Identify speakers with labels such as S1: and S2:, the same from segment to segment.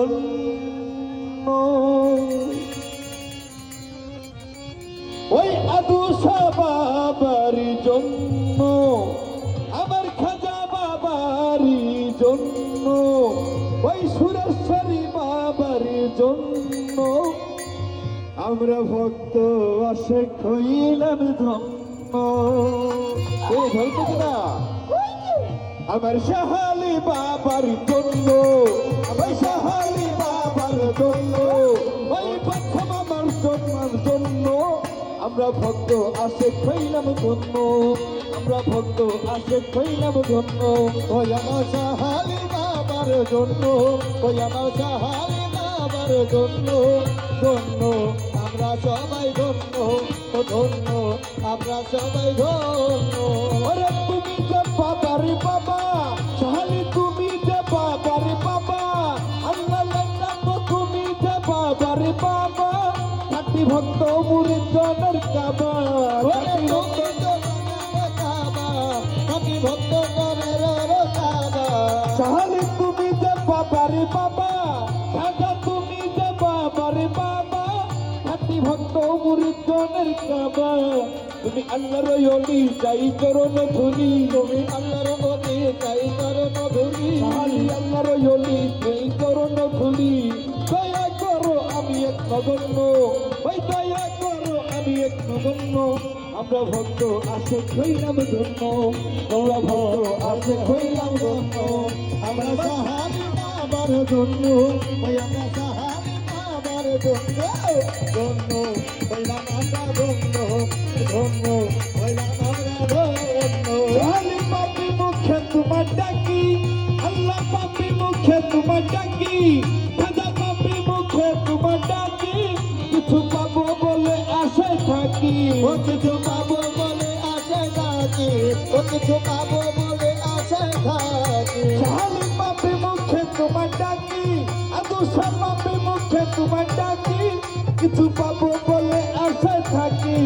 S1: জন্য, ওই আদুসা বাবার জন্য, আমার খাজা বাবার জন্য, ওই সুরেশ্বরী বাবার জন্য আমরা ভক্ত আশেক হইলাম ধন্য। এই ধরতে কিনা আমার শাহালি বাবার জন্য, আমার শাহালি বাবার জন্য, ওই প্রথম আমার জন্মার জন্য আমরা ভক্ত আশেক হইলাম ধন্য, আমরা ভক্ত আশেক হইলাম ধন্য। ওই আমার শাহালি বাবার জন্য, ওই আমার শাহালি বাবার জন্য, ধন্য আমরা সবাই ধন্য, ও ধন্য আমরা সবাই ধন্য। ওরে তুমি যে বাবার বাবা, শাহালি তুমি যে বাবার বাবা, আল্লাহ নাম তুমি যে বাবার বাবা, খাঁটি ভক্ত মুরিদ জনের কাবা, খাঁটি ভক্ত জনের কাবা, খাঁটি ভক্ত জনের কাবা। শাহালি তুমি যে বাবার বাবা, খাজা তুমি যে বাবার বাবা, খাঁটি ভক্ত মুরিদ জনের কাবা। তুমি আল্লাহর ওলি চাই চরণ ধুলি, তুমি আল্লাহর ওলি চাই চরণ ধুলি, শাহালি আল্লাহর ওলি চাই চরণ ধুলি। দয়া করো আমি এক নগণ্য, ওই দয়া করো আমি এক নগণ্য। আমরা ভক্ত আশেক হইলাম ধন্য, আমরা ভক্ত আশেক হইলাম ধন্য। আমরা শাহালি বাবার জন্য, ওই আমরা শাহালি বাবার জন্য, ধন্য হইলাম আমরা ধন্য, ধন্য হইলাম আমরা ধন্য। শাহালি পাপি মুখে তোমার ডাকি, আল্লাহ পাপি মুখে তোমার ডাকি, খাজা পাপি মুখে তোমার ডাকি, কিছু পাবো বলে আশায় থাকি, ও কিছু পাবো বলে আশায় থাকি, ও কিছু পাবো বলে আশায় থাকি। শাহালি পাপি মুখে তোমার ডাকি, আদুসা পাপি মুখে তোমার ডাকি, কিছু পাবো বলে আশায় থাকি।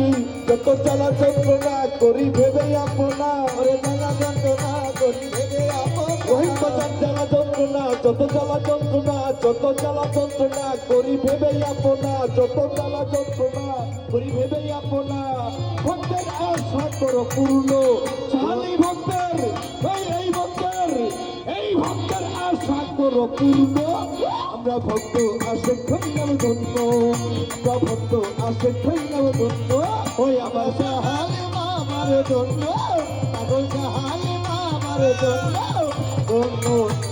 S1: যত জ্বালা যন্ত্রণা করি ভেবে আপনা, ওরে জ্বালা যন্ত্রণা করি ভেবে আপনা, ওই বাজার জ্বালা যন্ত্রণা, যত জ্বালা যন্ত্রণা, যত জ্বালা যন্ত্রণা করি ভেবে আপনা, যত জ্বালা যন্ত্রণা করি ভেবে আপনা। ভক্তের আশা করো পূর্ণ, শাহালি ভক্তের, এই ভক্তের, এই ভক্তের আশা করো পূর্ণ। আমরা ভক্ত আশেক হইলাম ধন্য, আমরা ভক্ত আশেক হইলাম ধন্য। ওই আমার শাহালি বাবার জন্য, আমার শাহালি বাবার জন্য, ধন্য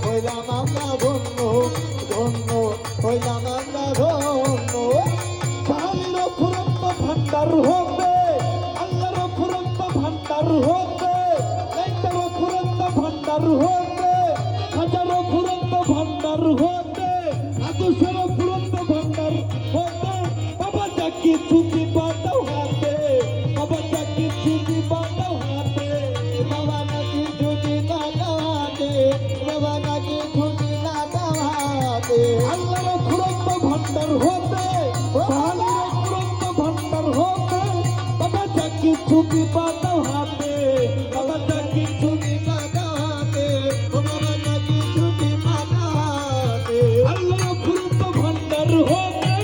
S1: হইলাম আমরা ধন্য, ধন্য হইলাম আমরা ধন্য। শাহালির ফুরন্ত ভান্ডার হবে, আল্লাহর ফুরন্ত ভান্ডার হবে, লাইটার ফুরন্ত ভান্ডার হবে, হাজার ফুরন্ত ভান্ডার হবে, আদুসের ফুরন্ত ভান্ডার হবে। বাবা যাকে ছুটি বাঁধাও হাতে, বাবা যাকে ছুটি বাঁধাও হাতে, বাবা নাকি ছুটি বাঁধাও হাতে, বাবা নাকি ছুটি বাঁধাও হাতে। আল্লাহর ফুরন্ত ভান্ডার হবে, শাহালির ফুরন্ত ভান্ডার হবে, বাবা যাকে ছুটি বাঁধাও হাতে, বাবা যাকে ছুটি বাঁধাও হাতে, বাবা নাকি ছুটি বাঁধাও হাতে। আল্লাহর ফুরন্ত ভান্ডার হবে,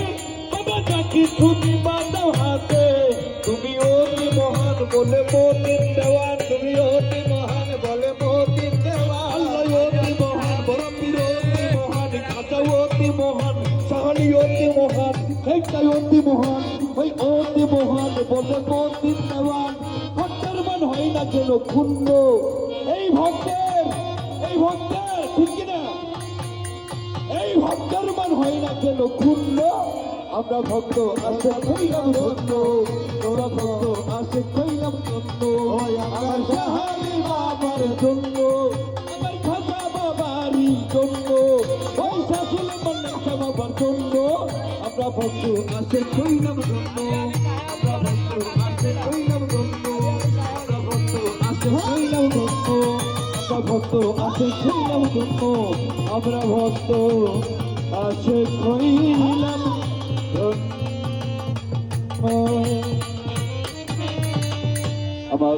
S1: বাবা যাকে ছুটি বাঁধাও হাতে। তুমি অতি মহান বলে মতিন দেওয়ান, তুমি অতি মহান বলে মতিন দেওয়ান। আল্লাহ অতি মহান, বড় পীর অতি মহান, খাজা অতি মহান, শাহালি অতি মহান, এইটাই অতি মহান, ওই অতি মহান বলে মতিন দেওয়ান। ভক্তের মান হয় না যেন ক্ষুণ্ণ, এই ভক্তের, এই ভক্তের, ঠিক কিনা, এই ভক্তের মান হয় না যেন ক্ষুণ্ণ। আমরা ভক্ত আশেক হইলাম ধন্য, তোরা ভক্ত আশেক হইলাম ধন্য। আমার শাহালি বাবার জন্য, আমার খাজা বাবারই জন্য, ওই শাশুল মান্নাসা বাবার জন্য আমরা ভক্ত আশেক হইলাম ধন্য, আমরা ভক্ত আশেক হইলাম ধন্য, আমরা ভক্ত আশেক হইলাম ধন্য, আমরা ভক্ত আশেক হইলাম ধন্য, আমরা ভক্ত আশেক হইলাম ধন্য। আমার